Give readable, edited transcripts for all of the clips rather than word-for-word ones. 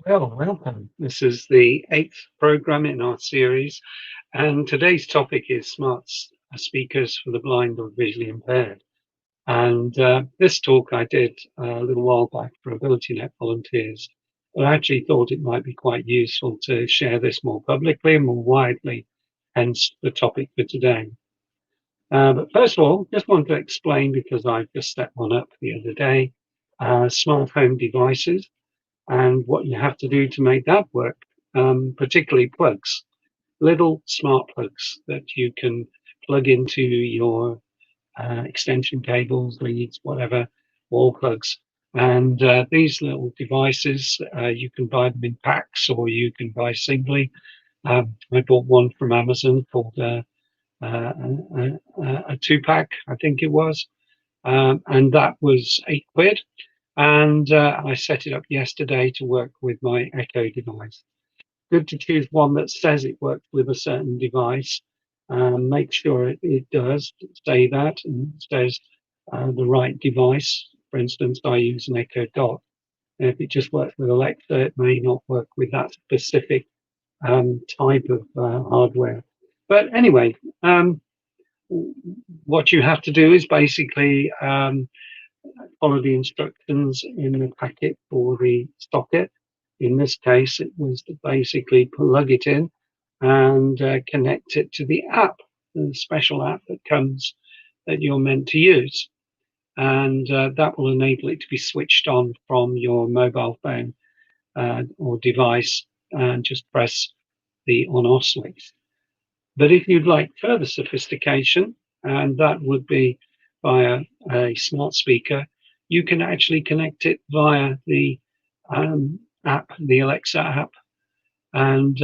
Well, welcome. This is the eighth program in our series, and today's topic is speakers for the blind or visually impaired. And this talk I did a little while back for AbilityNet volunteers, but I actually thought it might be quite useful to share this more publicly and more widely, hence the topic for today. But first of all, just want to explain, because I've just set one up the other day, smart home devices and what you have to do to make that work, particularly plugs, little smart plugs that you can plug into your extension cables, leads, whatever, wall plugs. And these little devices, you can buy them in packs or you can buy singly. I bought one from Amazon called a two-pack, I think it was, and that was £8. And I set it up yesterday to work with my Echo device. Good to choose one that says it works with a certain device. Make sure it does say that and says the right device. For instance, I use an Echo Dot. And if it just works with Alexa, it may not work with that specific type of hardware. But anyway, what you have to do is basically follow the instructions in the packet for the socket. In this case, it was to basically plug it in and connect it to the app, the special app that comes that you're meant to use. And that will enable it to be switched on from your mobile phone or device, and just press the on-off switch. But if you'd like further sophistication, and that would be via a smart speaker, you can actually connect it via the app, the Alexa app, and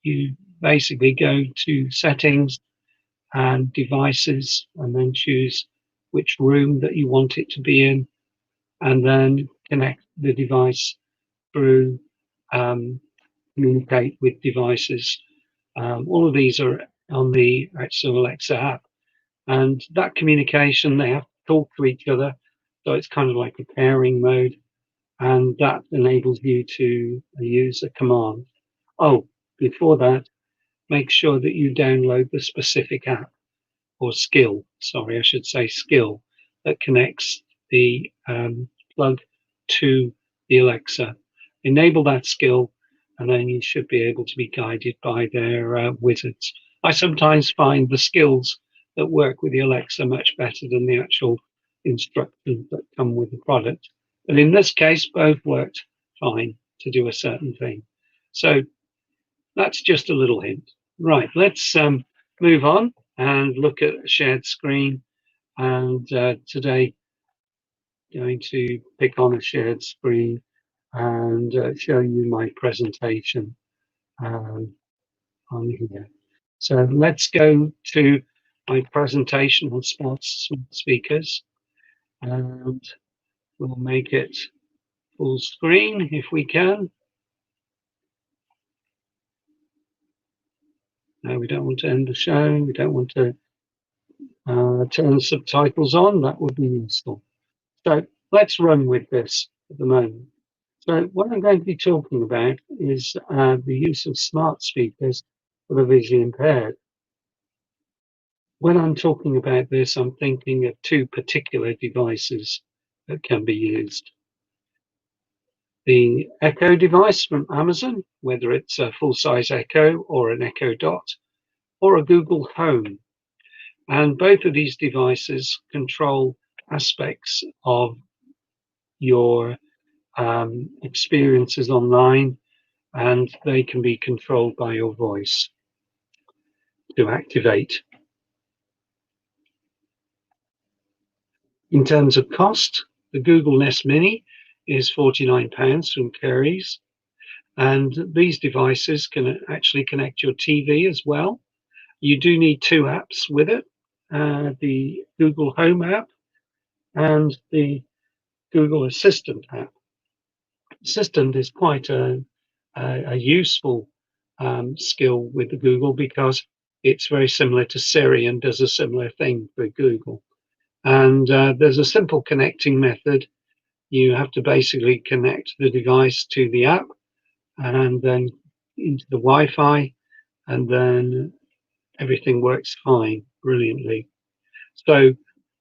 you basically go to settings and devices, and then choose which room that you want it to be in, and then connect the device through communicate with devices. All of these are on the actual Alexa app, and that communication, they have to talk to each other, so it's kind of like a pairing mode, and that enables you to use a command. Oh, before that, make sure that you download the specific app or skill, sorry, I should say skill, that connects the plug to the Alexa. Enable that skill, and then you should be able to be guided by their wizards. I sometimes find the skills that work with the Alexa much better than the actual instructions that come with the product. But in this case, both worked fine to do a certain thing. So that's just a little hint. Right, let's move on and look at a shared screen. And today, going to pick on a shared screen and show you my presentation on here. So let's go to my presentation on smart speakers, and we'll make it full screen if we can. No, we don't want to end the show. We don't want to turn the subtitles on. That would be useful. So let's run with this at the moment. So what I'm going to be talking about is the use of smart speakers for the visually impaired. When I'm talking about this, I'm thinking of two particular devices that can be used. The Echo device from Amazon, whether it's a full-size Echo or an Echo Dot, or a Google Home. And both of these devices control aspects of your experiences online, and they can be controlled by your voice to activate. In terms of cost, the Google Nest Mini is £49 from Currys, and these devices can actually connect your TV as well. You do need two apps with it, the Google Home app and the Google Assistant app. Assistant is quite a useful skill with the Google, because it's very similar to Siri and does a similar thing for Google. And there's a simple connecting method You have to basically connect the device to the app and then into the Wi-Fi, and then everything works fine, brilliantly. So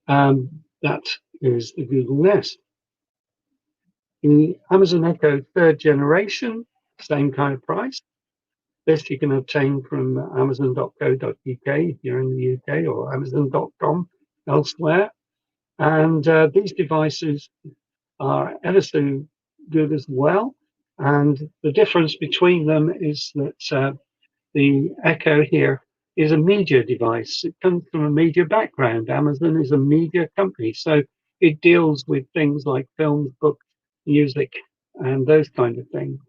that is the Google Nest. The Amazon Echo third generation, same kind of price. This you can obtain from amazon.co.uk if you're in the UK, or amazon.com elsewhere. And these devices are ever so good as well. And the difference between them is that the Echo here is a media device. It comes from a media background. Amazon is a media company, so it deals with things like films, books, music, and those kind of things,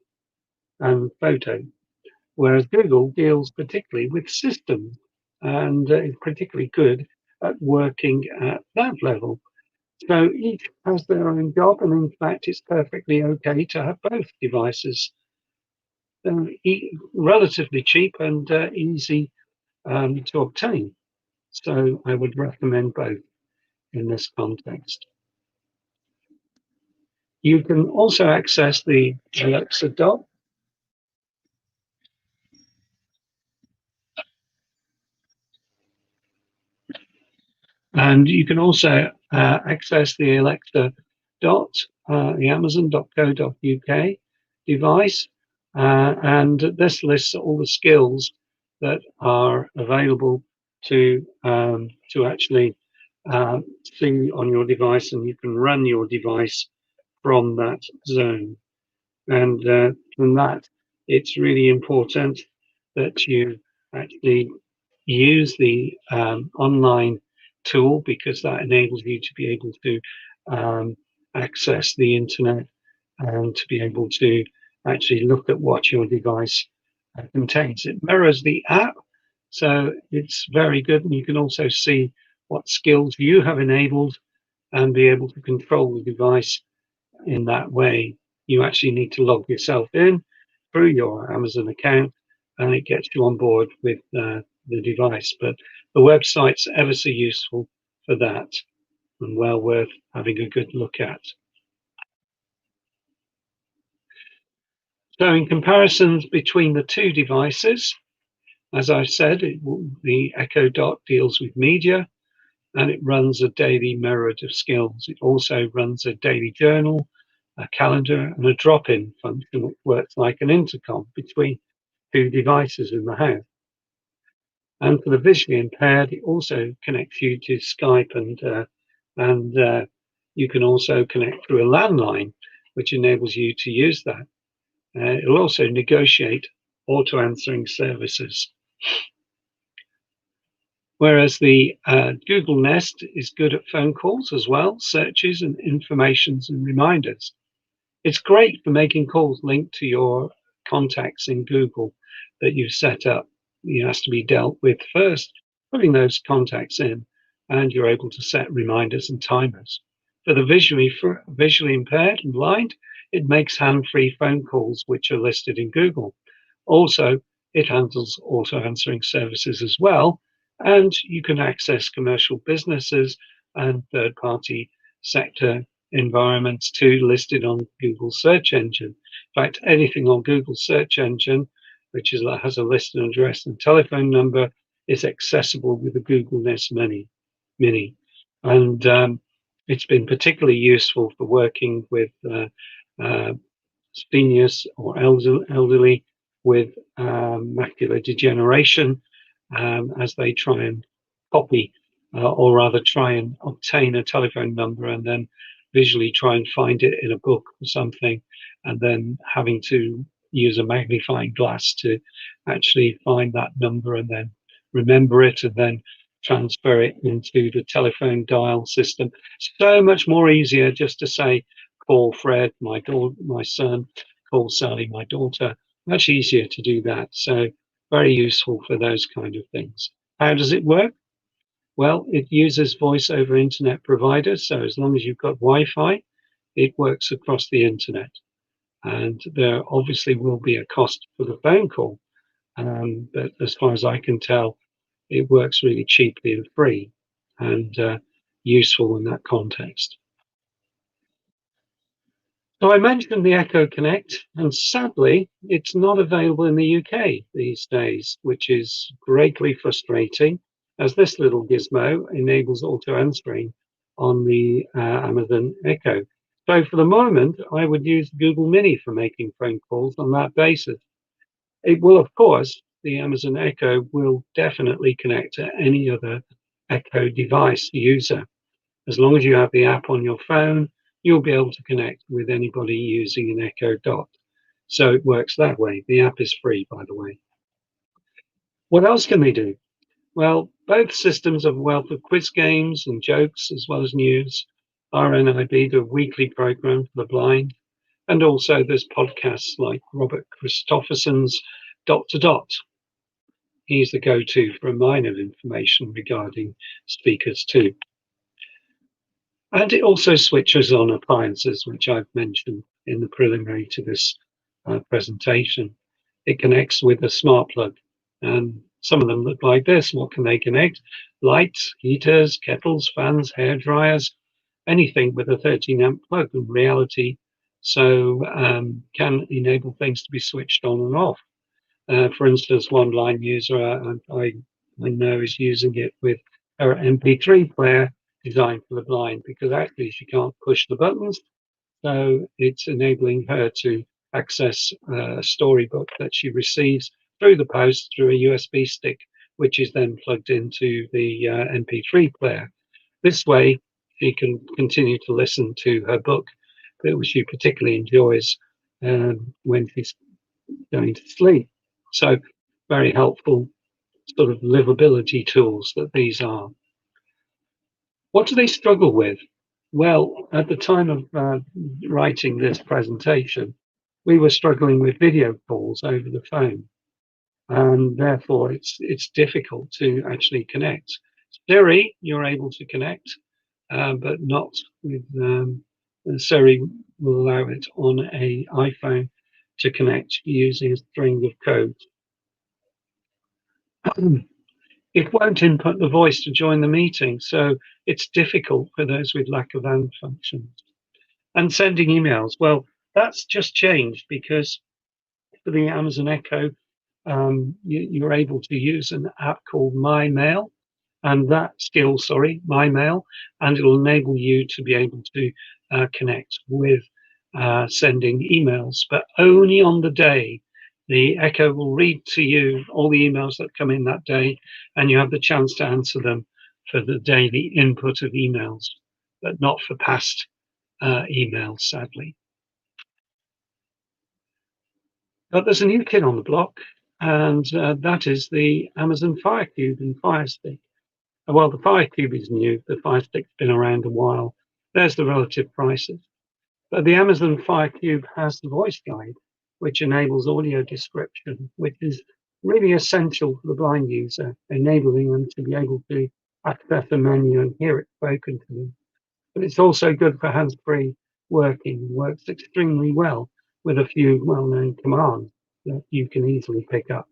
and photo. Whereas Google deals particularly with systems and is particularly good at working at that level. So each has their own job, and in fact, it's perfectly okay to have both devices. Relatively cheap and easy to obtain. So I would recommend both in this context. You can also access the Alexa Dot, and you can also access the Alexa Dot, the Amazon.co.uk device, and this lists all the skills that are available to actually see on your device, and you can run your device from that zone. And from that, it's really important that you actually use the online tool, because that enables you to be able to access the internet and to be able to actually look at what your device contains. It mirrors the app, so it's very good. And you can also see what skills you have enabled and be able to control the device in that way. You actually need to log yourself in through your Amazon account, and it gets you on board with the device. But the website's ever so useful for that, and well worth having a good look at. So in comparisons between the two devices, as I said, the Echo Dot deals with media, and it runs a daily mirrored of skills. It also runs a daily journal, a calendar, and a drop-in function, which works like an intercom between two devices in the house. And for the visually impaired, it also connects you to Skype, and you can also connect through a landline, which enables you to use that. It will also negotiate auto answering services. Whereas the Google Nest is good at phone calls as well, searches and informations and reminders. It's great for making calls linked to your contacts in Google that you've set up. It has to be dealt with first, putting those contacts in, and you're able to set reminders and timers. For the visually impaired and blind, it makes hand-free phone calls, which are listed in Google. Also, it handles auto answering services as well, and you can access commercial businesses and third-party sector environments too, listed on Google search engine. In fact, anything on Google search engine, which has a list and address and telephone number, is accessible with the Google Nest Mini. And it's been particularly useful for working with uh, seniors or elderly with macular degeneration, as they try and copy, or rather try and obtain a telephone number and then visually try and find it in a book or something, and then having to use a magnifying glass to actually find that number and then remember it and then transfer it into the telephone dial system. So much more easier just to say, call Fred, my son, call Sally, my daughter. Much easier to do that. So very useful for those kind of things. How does it work? Well, it uses voice over internet providers. So as long as you've got Wi-Fi, it works across the internet. And there obviously will be a cost for the phone call. But as far as I can tell, it works really cheaply and free, and useful in that context. So I mentioned the Echo Connect, and sadly, it's not available in the UK these days, which is greatly frustrating, as this little gizmo enables auto answering on the Amazon Echo. So for the moment, I would use Google Mini for making phone calls on that basis. It will, of course, the Amazon Echo will definitely connect to any other Echo device user. As long as you have the app on your phone, you'll be able to connect with anybody using an Echo Dot. So it works that way. The app is free, by the way. What else can they do? Well, both systems have a wealth of quiz games and jokes, as well as news. RNIB do a weekly program for the blind, and also there's podcasts like Robert Christopherson's Dot to Dot. He's the go-to for a mine of information regarding speakers too. And it also switches on appliances, which I've mentioned in the preliminary to this presentation. It connects with a smart plug, and some of them look like this. What can they connect? Lights, heaters, kettles, fans, hair dryers, anything with a 13 amp plug in reality. So can enable things to be switched on and off. For instance, one blind user I know is using it with her MP3 player designed for the blind, because actually she can't push the buttons. So it's enabling her to access a storybook that she receives through the post through a USB stick, which is then plugged into the MP3 player. This way, she can continue to listen to her book, which she particularly enjoys when she's going to sleep. So very helpful sort of livability tools that these are. What do they struggle with? Well, at the time of writing this presentation, we were struggling with video calls over the phone, and therefore it's difficult to actually connect. Siri, you're able to connect, but not with Siri will allow it on a iPhone to connect using a string of codes. It won't input the voice to join the meeting, so it's difficult for those with lack of hand functions. And sending emails, well, that's just changed, because for the Amazon Echo, you're able to use an app called My Mail, and My Mail, and it will enable you to be able to connect with sending emails, but only on the day. The Echo will read to you all the emails that come in that day, and you have the chance to answer them for the daily input of emails, but not for past emails, sadly. But there's a new kid on the block, and that is the Amazon Fire Cube and Fire Stick. Well, the Fire Cube is new, the Fire Stick's been around a while. There's the relative prices. But the Amazon Fire Cube has the voice guide, which enables audio description, which is really essential for the blind user, enabling them to be able to access a menu and hear it spoken to them. But it's also good for hands-free working, works extremely well with a few well-known commands that you can easily pick up,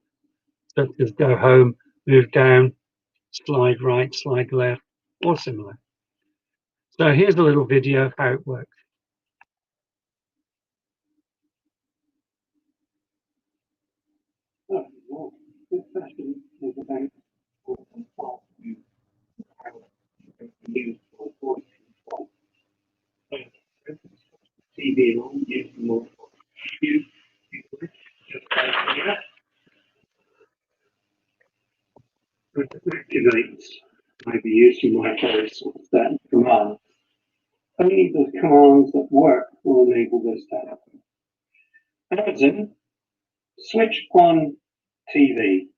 such as go home, move down, slide right, slide left, or similar. So here's a little video of how it works. Oh, well, this session is about how you use voice control. TV on, use more you just activates maybe using my voice instead of commands. Only the commands that work will enable this to happen. Amazon, switch on TV.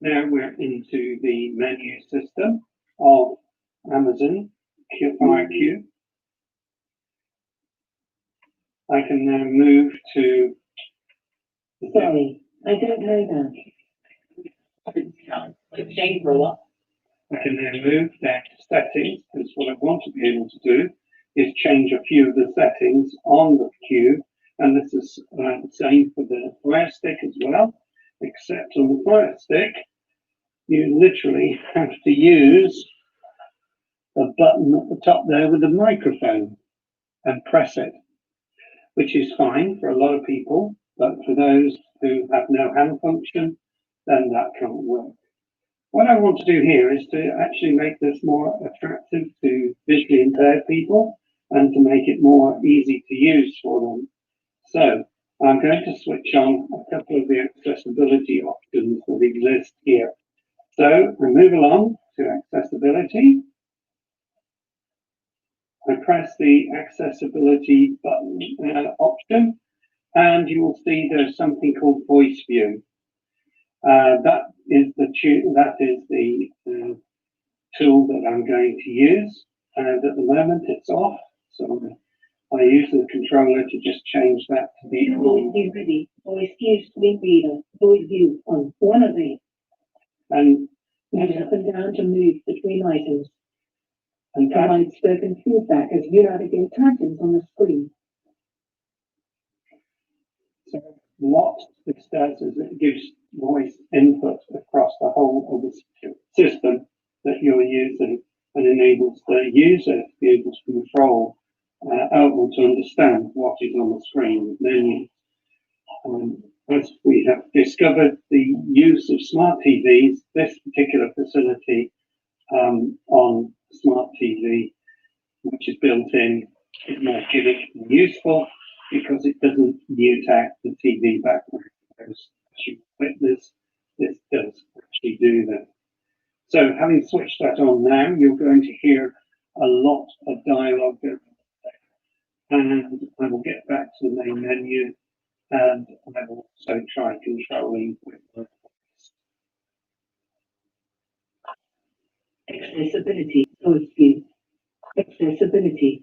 Now we're into the menu system of Amazon Fire Cube. I can now move to. Sorry, I don't know that. I can now move down to settings, because what I want to be able to do is change a few of the settings on the cube, and this is the same for the Fire Stick as well, except on the Fire Stick, you literally have to use a button at the top there with a microphone and press it, which is fine for a lot of people, but for those who have no hand function, then that can't work. What I want to do here is to actually make this more attractive to visually impaired people and to make it more easy to use for them. So I'm going to switch on a couple of the accessibility options that exist here. So I move along to accessibility. I press the accessibility button option, and you will see there's something called voice view. That is the tool that I'm going to use, and at the moment it's off, so I use the controller to just change that to be voice view ready. Voice view screen reader. Voice view on one of these. And move up and down to move between items. And provide spoken feedback as you navigate items on the screen. So what this does is it gives voice input across the whole of the system that you're using and enables the user to be able to control, able to understand what is on the screen menu. As we have discovered the use of smart TVs, this particular facility on smart TV, which is built in, is more gimmick and useful because it doesn't mute out the TV background. As you witness, this does actually do that. So having switched that on now, you're going to hear a lot of dialogue there. And I will get back to the main menu, and I will also try controlling with my voice. Accessibility, voice view. Accessibility.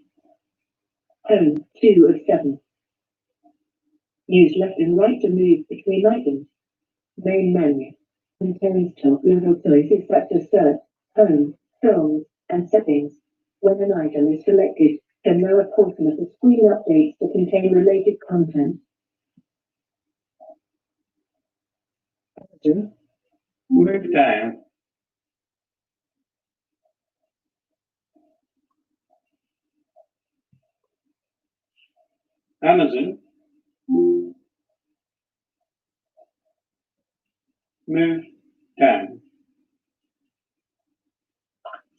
Home, 2 of 7. Use left and right to move between items. Main menu. Contains top level choices such as search, home, films, and settings. When an item is selected, then there are a portion of the screen updates to contain related content. Move down. Amazon. Move down.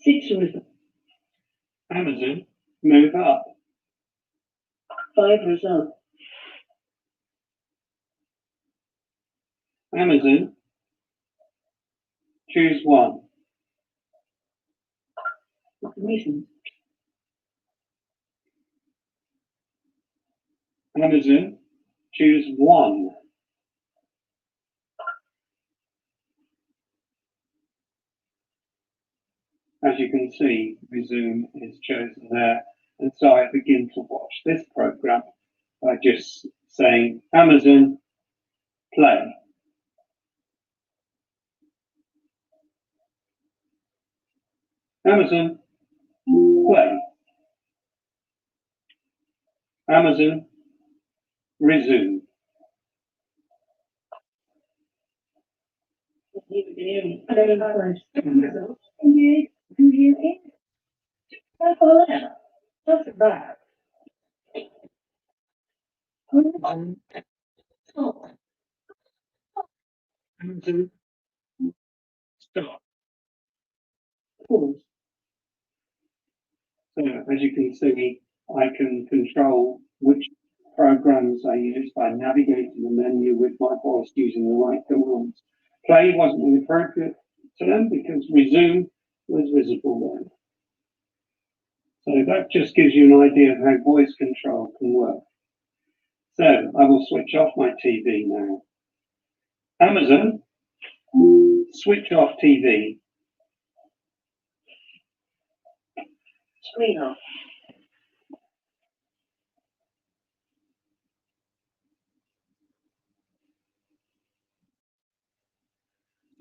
6 results. Amazon. Move up. 5 results. Amazon. Choose one. Reasons. Amazon. Choose one. As you can see, resume is chosen there. And so I begin to watch this program by just saying, Amazon, play. Amazon, play. Amazon, resume. That's bad. Amazon, stop. Pause. So as you can see, I can control which programs I use by navigating the menu with my voice using the right commands. Play wasn't appropriate to them because resume was visible there. So that just gives you an idea of how voice control can work. So I will switch off my TV now. Amazon, switch off TV. Screen off.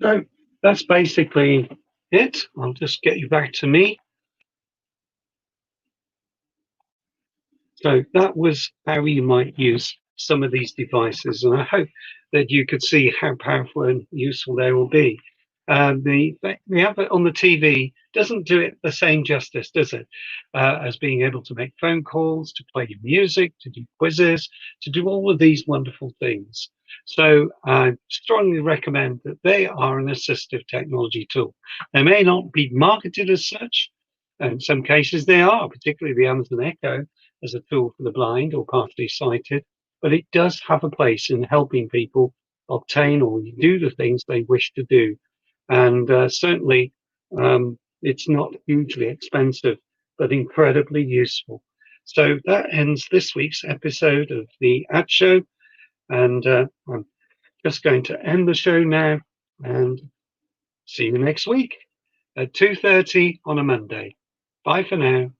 So that's basically it. I'll just get you back to me. So that was how you might use some of these devices, and I hope that you could see how powerful and useful they will be. The advert on the TV doesn't do it the same justice, does it? As being able to make phone calls, to play music, to do quizzes, to do all of these wonderful things. So I strongly recommend that they are an assistive technology tool. They may not be marketed as such. In some cases, they are, particularly the Amazon Echo as a tool for the blind or partially sighted, but it does have a place in helping people obtain or do the things they wish to do. And certainly, it's not hugely expensive, but incredibly useful. So that ends this week's episode of the Ad Show. And I'm just going to end the show now and see you next week at 2:30 on a Monday. Bye for now.